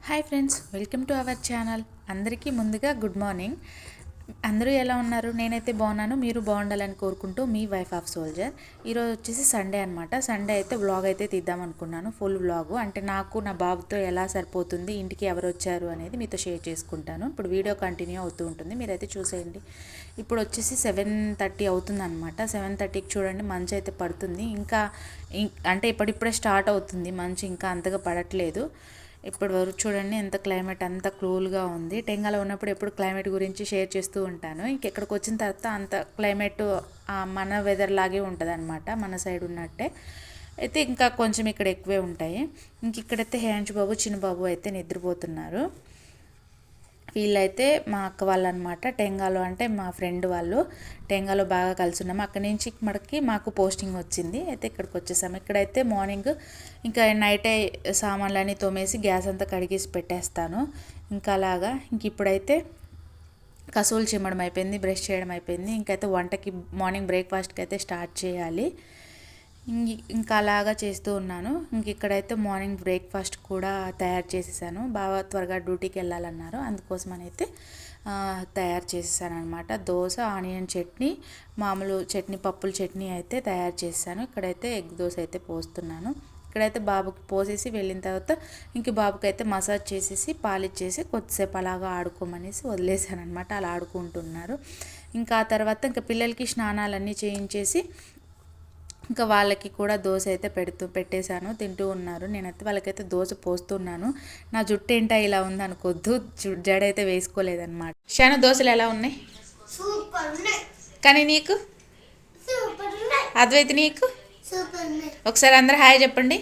Hi friends, welcome to our channel. అందరికీ ముందుగా good morning. అందరూ ఎలా ఉన్నారు? నేనైతే బాగున్నాను. మీరు బాగుండాలని కోరుకుంటూ మీ వైఫ్ ఆఫ్ సోల్జర్. ఈరోజు వచ్చేసి సండే అనమాట. సండే అయితే వ్లాగ్ అయితే తీద్దాం అనుకున్నాను. ఫుల్ వ్లాగు అంటే నాకు నా బాబుతో ఎలా సరిపోతుంది, ఇంటికి ఎవరు వచ్చారు అనేది మీతో షేర్ చేసుకుంటాను. ఇప్పుడు వీడియో కంటిన్యూ అవుతూ ఉంటుంది, మీరైతే చూసేయండి. ఇప్పుడు వచ్చేసి 7:30 అవుతుంది అనమాట. 7:30కి చూడండి మంచు అయితే పడుతుంది. ఇంకా అంటే ఇప్పుడిప్పుడే స్టార్ట్ అవుతుంది మంచు, ఇంకా అంతగా పడట్లేదు. ఇప్పటి వరకు చూడండి ఎంత క్లైమేట్ అంత కూల్గా ఉంది. టెంగాలో ఉన్నప్పుడు ఎప్పుడు క్లైమేట్ గురించి షేర్ చేస్తూ ఉంటాను. ఇంకెక్కడికి వచ్చిన తర్వాత అంత క్లైమేట్ మన వెదర్ లాగే ఉంటుంది అనమాట, మన సైడ్ ఉన్నట్టే. అయితే ఇంకా కొంచెం ఇక్కడ ఎక్కువే ఉంటాయి. ఇంక ఇక్కడైతే హేంజ్ బాబు చిన్న బాబు అయితే నిద్రపోతున్నారు. వీళ్ళైతే మా అక్క వాళ్ళు అనమాట. టెంగాలో అంటే మా ఫ్రెండ్ వాళ్ళు. టెంగాలో బాగా కలిసి ఉన్నాము. అక్కడి నుంచి మనకి మాకు పోస్టింగ్ వచ్చింది. అయితే ఇక్కడికి వచ్చేసాము. ఇక్కడైతే మార్నింగ్ ఇంకా నైటే సామాన్లన్నీ తోమేసి గ్యాస్ అంతా కడిగేసి పెట్టేస్తాను. ఇంకా అలాగా ఇంక ఇప్పుడైతే కసువులు చిమ్మడం అయిపోయింది, బ్రష్ చేయడం అయిపోయింది. ఇంకైతే వంటకి మార్నింగ్ బ్రేక్ఫాస్ట్కి అయితే స్టార్ట్ చేయాలి. ఇంకా అలాగా చేస్తూ ఉన్నాను. ఇంక ఇక్కడైతే మార్నింగ్ బ్రేక్ఫాస్ట్ కూడా తయారు చేసేసాను. బాగా త్వరగా డ్యూటీకి వెళ్ళాలన్నారు, అందుకోసమని అయితే తయారు చేసేసాను అనమాట. దోశ, ఆనియన్ చట్నీ, మామూలు చట్నీ, పప్పుల చట్నీ అయితే తయారు చేశాను. ఇక్కడైతే ఎగ్ దోశ అయితే పోస్తున్నాను. ఇక్కడైతే బాబుకి పోసేసి వెళ్ళిన తర్వాత ఇంక బాబుకి అయితే మసాజ్ చేసేసి పాలిచ్చేసి కొద్దిసేపు అలాగా ఆడుకోమనేసి వదిలేసాను అనమాట. అలా ఆడుకుంటున్నారు. ఇంకా ఆ తర్వాత ఇంకా పిల్లలకి స్నానాలన్నీ చేయించేసి ఇంకా వాళ్ళకి కూడా దోశ అయితే పెట్టేశాను, తింటూ ఉన్నారు. నేనైతే వాళ్ళకైతే దోశ పోస్తున్నాను. నా జుట్టు ఏంటో ఇలా ఉంది అనుకోద్దు, జడైతే వేసుకోలేదన్నమాట. షాను దోశలు ఎలా ఉన్నాయి? కానీ నీకు అద్వైత నీకు ఒకసారి అందరూ హాయ్ చెప్పండి.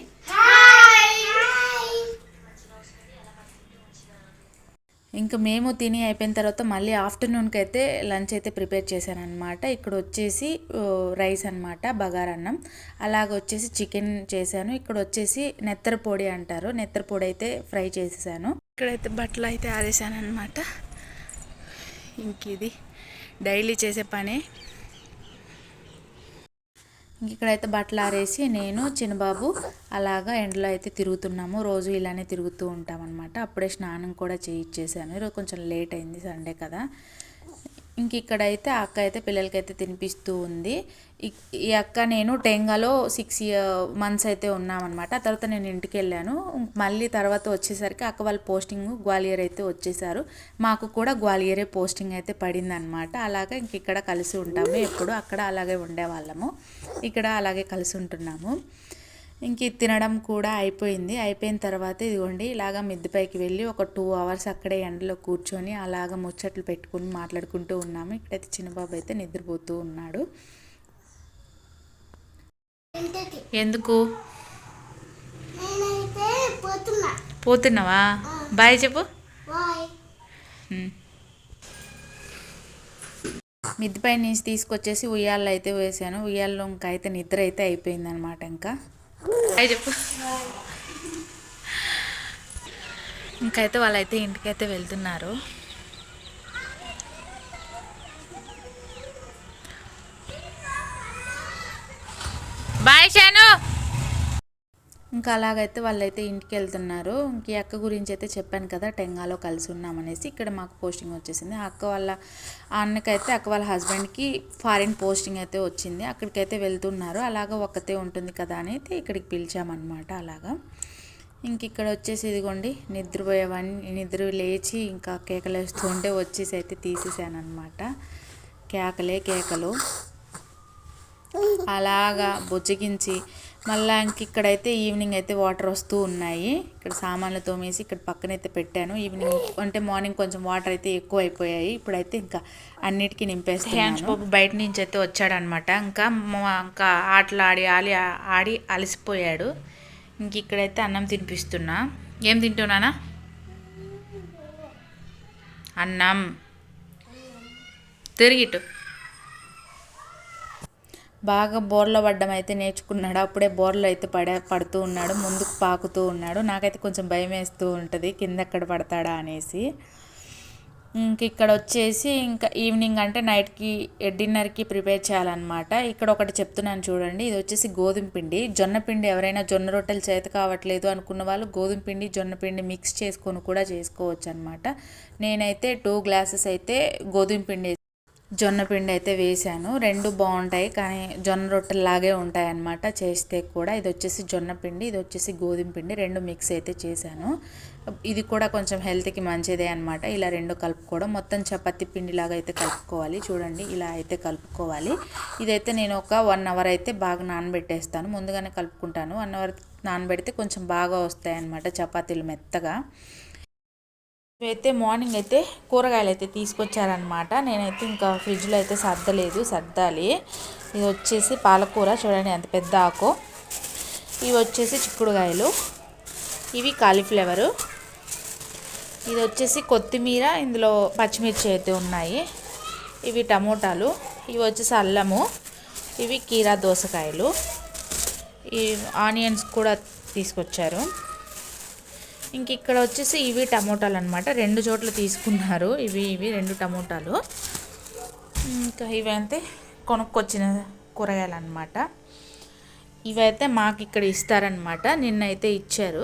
ఇంకా మేము తిని అయిపోయిన తర్వాత మళ్ళీ ఆఫ్టర్నూన్కి అయితే లంచ్ అయితే ప్రిపేర్ చేశాను అనమాట. ఇక్కడ వచ్చేసి రైస్ అనమాట, బగారన్నం. అలాగ వచ్చేసి చికెన్ చేశాను. ఇక్కడ వచ్చేసి నెత్తర పొడి అంటారు, నెత్తర పొడి అయితే ఫ్రై చేసేసాను. ఇక్కడైతే బట్టలు అయితే ఆరేసాను అనమాట. ఇంక ఇది డైలీ చేసే పనే. ఇక్కడైతే బట్టలు ఆరేసి నేను చిన్నబాబు అలాగా ఎండలో అయితే తిరుగుతున్నాము. రోజు ఇలానే తిరుగుతూ ఉంటామన్నమాట. అప్పుడే స్నానం కూడా చేయించేసాను. ఈరోజు కొంచెం లేట్ అయింది, సండే కదా. ఇంక ఇక్కడైతే అక్క అయితే పిల్లలకైతే తినిపిస్తూ ఉంది. ఈ అక్క నేను టెంగాలో 6 months అయితే ఉన్నామన్నమాట. ఆ తర్వాత నేను ఇంటికి వెళ్ళాను. మళ్ళీ తర్వాత వచ్చేసరికి అక్క వాళ్ళ పోస్టింగ్ గ్వాలియర్ అయితే వచ్చేసారు. మాకు కూడా గ్వాలియరే పోస్టింగ్ అయితే పడిందనమాట. అలాగే ఇంక ఇక్కడ కలిసి ఉంటాము. ఎప్పుడు అక్కడ అలాగే ఉండేవాళ్ళము, ఇక్కడ అలాగే కలిసి ఉంటున్నాము. ఇంక తినడం కూడా అయిపోయింది. అయిపోయిన తర్వాత ఇదిగోండి ఇలాగ మిద్దెపైకి వెళ్ళి ఒక 2 hours అక్కడే ఎండలో కూర్చొని అలాగ ముచ్చట్లు పెట్టుకుని మాట్లాడుకుంటూ ఉన్నాము. ఇక్కడైతే చిన్నబాబు అయితే నిద్రపోతూ ఉన్నాడు. ఎందుకు పోతున్నావా? బాయ్ చెప్పు. మిద్దెపై నుంచి తీసుకొచ్చేసి ఉయ్యాల్లో అయితే వేసాను. ఉయ్యాల్లో ఇంకా అయితే నిద్ర అయితే అయిపోయింది అనమాట. ఇంకా బాయ్ చెప్పు. ఇంకైతే వాళ్ళైతే ఇంటికైతే వెళ్తున్నారు. బాయ్ షాను. ఇంకా అలాగైతే వాళ్ళైతే ఇంటికి వెళ్తున్నారు. ఇంక ఈ అక్క గురించి అయితే చెప్పాను కదా, టెంగాలో కలిసి ఉన్నామనేసి. ఇక్కడ మాకు పోస్టింగ్ వచ్చేసింది. అక్క వాళ్ళ అన్నకైతే అక్క వాళ్ళ హస్బెండ్కి ఫారిన్ పోస్టింగ్ అయితే వచ్చింది. అక్కడికైతే వెళ్తున్నారు. అలాగా ఒక్కతే ఉంటుంది కదా అని అయితే ఇక్కడికి పిలిచామన్నమాట. అలాగా ఇంక ఇక్కడ వచ్చేసి ఇదిగోండి నిద్రపోయేవన్నీ నిద్ర లేచి ఇంకా కేకలు వేస్తూ ఉంటే వచ్చేసి అయితే తీసేసాను అనమాట. కేకలు అలాగా బుజ్జగించి మళ్ళీ ఇంక ఇక్కడైతే ఈవినింగ్ అయితే వాటర్ వస్తూ ఉన్నాయి. ఇక్కడ సామాన్లు తోమేసి ఇక్కడ పక్కనైతే పెట్టాను. ఈవినింగ్ అంటే మార్నింగ్ కొంచెం వాటర్ అయితే ఎక్కువ అయిపోయాయి. ఇప్పుడైతే ఇంకా అన్నిటికీ నింపేస్తాను. హ్యాండ్స్ బాబు బయట నుంచి అయితే వచ్చాడనమాట. ఇంకా ఆటలు ఆడి అలసిపోయాడు. ఇంక ఇక్కడైతే అన్నం తినిపిస్తున్నా. ఏం తింటున్నానా? అన్నం. తిరిగిటు బాగా బోర్లో పడ్డం అయితే నేర్చుకున్నాడు. అప్పుడే బోర్లో అయితే పడుతూ ఉన్నాడు, ముందుకు పాకుతూ ఉన్నాడు. నాకైతే కొంచెం భయం వేస్తూ ఉంటుంది కింద ఎక్కడ పడతాడా అనేసి. ఇంక ఇక్కడ వచ్చేసి ఇంకా ఈవినింగ్ అంటే నైట్కి డిన్నర్కి ప్రిపేర్ చేయాలన్నమాట. ఇక్కడ ఒకటి చెప్తున్నాను చూడండి. ఇది వచ్చేసి గోధుమ పిండి, జొన్న పిండి. ఎవరైనా జొన్న రొట్టెలు చేత కావట్లేదు అనుకున్న వాళ్ళు గోధుమ పిండి జొన్న పిండి మిక్స్ చేసుకొని కూడా చేసుకోవచ్చు అనమాట. నేనైతే 2 గ్లాసెస్ అయితే గోధుమ పిండి జొన్న పిండి అయితే వేసాను. రెండు బాగుంటాయి, కానీ జొన్న రొట్టెల్లాగే ఉంటాయి అన్నమాట చేస్తే కూడా. ఇది వచ్చేసి జొన్న పిండి, ఇది వచ్చేసి గోధుమ పిండి, రెండు మిక్స్ అయితే చేశాను. ఇది కూడా కొంచెం హెల్త్కి మంచిదే అనమాట. ఇలా రెండు కలుపుకోవడం, మొత్తం చపాతీ పిండిలాగా అయితే కలుపుకోవాలి. చూడండి ఇలా అయితే కలుపుకోవాలి. ఇదైతే నేను ఒక 1 అవర్ అయితే బాగా నానబెట్టేస్తాను. ముందుగానే కలుపుకుంటాను. 1 అవర్ నానబెడితే కొంచెం బాగా వస్తాయి అన్నమాట చపాతీలు మెత్తగా. ఇవైతే మార్నింగ్ అయితే కూరగాయలు అయితే తీసుకొచ్చారనమాట. నేనైతే ఇంకా ఫ్రిడ్జ్లో అయితే సర్దాలి. ఇది వచ్చేసి పాలకూర, చూడండి ఎంత పెద్ద ఆకు. ఇవి వచ్చేసి చిక్కుడుకాయలు, ఇవి కాలీఫ్లవరు, ఇది వచ్చేసి కొత్తిమీర, ఇందులో పచ్చిమిర్చి అయితే ఉన్నాయి, ఇవి టమోటాలు, ఇవి వచ్చేసి అల్లము, ఇవి కీరా దోసకాయలు, ఈ ఆనియన్స్ కూడా తీసుకొచ్చారు. ఇంక ఇక్కడ వచ్చేసి ఇవి టమోటాలు అనమాట. 2 చోట్ల తీసుకున్నారు. ఇవి 2 టమోటాలు. ఇంకా ఇవైతే కొనుక్కొచ్చిన కూరగాయలు అనమాట. ఇవైతే మాకు ఇక్కడ ఇస్తారనమాట. నిన్నైతే ఇచ్చారు.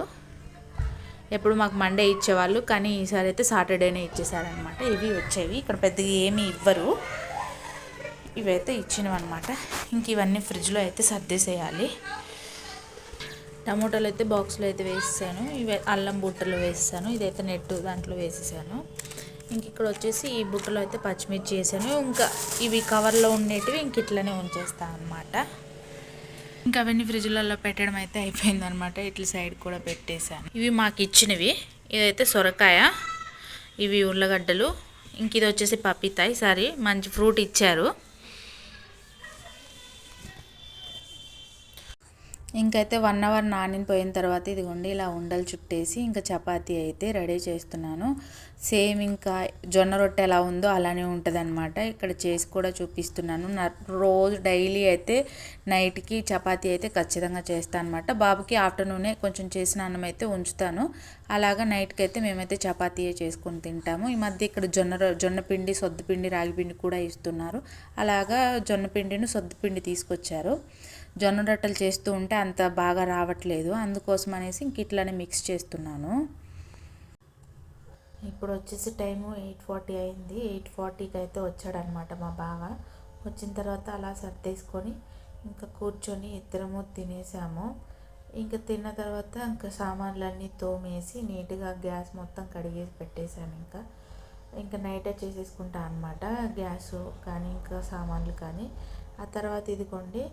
ఎప్పుడు మాకు మండే ఇచ్చేవాళ్ళు, కానీ ఈసారి అయితే సాటర్డేనే ఇచ్చేసారనమాట. ఇవి వచ్చేవి, ఇక్కడ పెద్దగా ఏమీ ఇవ్వరు. ఇవైతే ఇచ్చినవన్నమాట. ఇంక ఇవన్నీ ఫ్రిడ్జ్లో అయితే సర్దేసేయాలి. టమోటాలు అయితే బాక్స్లో అయితే వేసేసాను. ఇవి అల్లం బుట్టలో వేసేసాను. ఇదైతే నెట్ దాంట్లో వేసేసాను. ఇంక ఇక్కడ వచ్చేసి ఈ బుట్టలో అయితే పచ్చిమిర్చి వేసాను. ఇంకా ఇవి కవర్లో ఉండేటివి ఇంక ఇట్లనే ఉంచేస్తాను అనమాట. ఇంకా అవన్నీ ఫ్రిడ్జ్లలో పెట్టడం అయితే అయిపోయిందనమాట. ఇట్లా సైడ్ కూడా పెట్టేశాను. ఇవి మాకు ఇచ్చినవి. ఇదైతే సొరకాయ, ఇవి ఉల్లగడ్డలు, ఇంక ఇది వచ్చేసి పపీతా. ఈసారి మంచి ఫ్రూట్ ఇచ్చారు. ఇంకైతే 1 అవర్ నానిపోయిన తర్వాత ఇదిగోండి ఇలా ఉండలు చుట్టేసి ఇంకా చపాతీ అయితే రెడీ చేస్తున్నాను. సేమ్ ఇంకా జొన్న రొట్టె ఎలా ఉందో అలానే ఉంటుంది అనమాట. ఇక్కడ చేసి కూడా చూపిస్తున్నాను. రోజు డైలీ అయితే నైట్కి చపాతీ అయితే ఖచ్చితంగా చేస్తాను అనమాట. బాబుకి ఆఫ్టర్నూనే కొంచెం చేసిన అన్నం అయితే ఉంచుతాను. అలాగా నైట్కి అయితే మేమైతే చపాతీయే చేసుకొని తింటాము. ఈ మధ్య ఇక్కడ జొన్న పిండి, సొద్దుపిండి, రాగిపిండి కూడా ఇస్తున్నారు. అలాగా జొన్న పిండిని సొద్దుపిండి తీసుకొచ్చారు. జొన్న రొట్టెలు చేస్తూ ఉంటే అంత బాగా రావట్లేదు, అందుకోసం అనేసి ఇంక ఇట్లానే మిక్స్ చేస్తున్నాను. ఇప్పుడు వచ్చేసి టైము 8:40 అయింది. 8:40కి అయితే వచ్చాడనమాట మా బావ. వచ్చిన తర్వాత అలా సర్దేసుకొని ఇంకా కూర్చొని ఇద్దరము తినేసాము. ఇంకా తిన్న తర్వాత ఇంకా సామాన్లన్నీ తోమేసి నీట్గా గ్యాస్ మొత్తం కడిగేసి పెట్టేశాను. ఇంకా నైటే చేసేసుకుంటా అనమాట, గ్యాసు కానీ ఇంకా సామాన్లు కానీ. ఆ తర్వాత ఇదిగోండి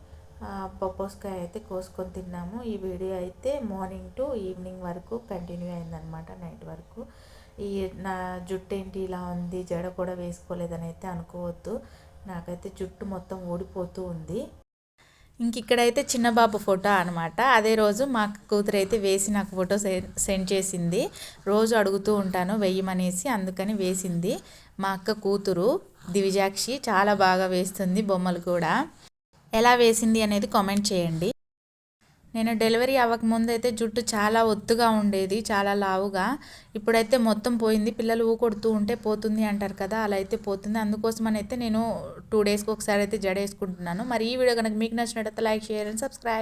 పప్పోస్కాయ అయితే కోసుకొని తిన్నాము. ఈ వీడియో అయితే మార్నింగ్ టు ఈవినింగ్ వరకు కంటిన్యూ అయిందనమాట, నైట్ వరకు. నా జుట్టు ఏంటి ఇలా ఉంది, జడ కూడా వేసుకోలేదని అయితే అనుకోవద్దు. నాకైతే జుట్టు మొత్తం ఊడిపోతూ ఉంది. ఇంక ఇక్కడైతే చిన్న బాబు ఫోటో అనమాట. అదే రోజు మా కూతురు అయితే వేసి నాకు ఫోటో సెండ్ చేసింది. రోజు అడుగుతూ ఉంటాను వెయ్యమనేసి, అందుకని వేసింది. మా అక్క కూతురు దివిజాక్షి చాలా బాగా వేస్తుంది బొమ్మలు కూడా. ఎలా వేసింది అనేది కామెంట్ చేయండి. నేను డెలివరీ అవ్వకముందు అయితే జుట్టు చాలా ఒత్తుగా ఉండేది, చాలా లావుగా. ఇప్పుడైతే మొత్తం పోయింది. పిల్లలు ఊకొడుతూ ఉంటే పోతుంది అంటారు కదా, అలా అయితే పోతుంది. అందుకోసమని అయితే నేను 2 డేస్కి ఒకసారి అయితే జడ వేసుకుంటున్నాను. మరి ఈ వీడియో కనుక మీకు నచ్చినట్లయితే లైక్, షేర్ అండ్ సబ్స్క్రైబ్.